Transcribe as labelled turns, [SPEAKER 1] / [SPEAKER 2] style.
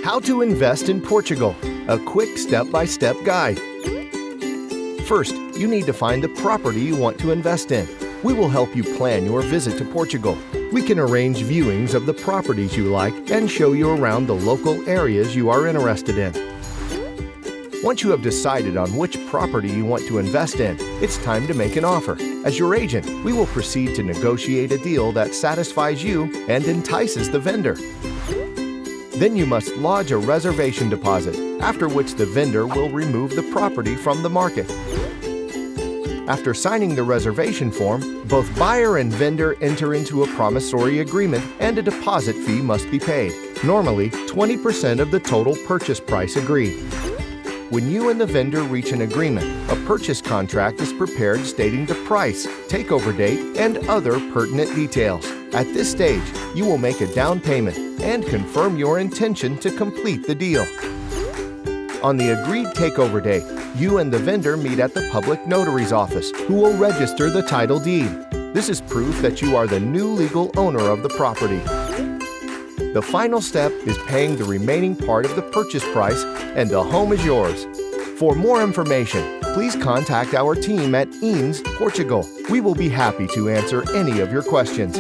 [SPEAKER 1] How to invest in Portugal, a quick step-by-step guide. First, you need to find the property you want to invest in. We will help you plan your visit to Portugal. We can arrange viewings of the properties you like and show you around the local areas you are interested in. Once you have decided on which property you want to invest in, it's time to make an offer. As your agent, we will proceed to negotiate a deal that satisfies you and entices the vendor. Then you must lodge a reservation deposit, after which the vendor will remove the property from the market. After signing the reservation form, both buyer and vendor enter into a promissory agreement and a deposit fee must be paid, normally 20% of the total purchase price agreed. When you and the vendor reach an agreement, a purchase contract is prepared stating the price, takeover date, and other pertinent details. At this stage, you will make a down payment and confirm your intention to complete the deal. On the agreed takeover date, you and the vendor meet at the public notary's office, who will register the title deed. This is proof that you are the new legal owner of the property. The final step is paying the remaining part of the purchase price, and the home is yours. For more information, please contact our team at Portugal. We will be happy to answer any of your questions.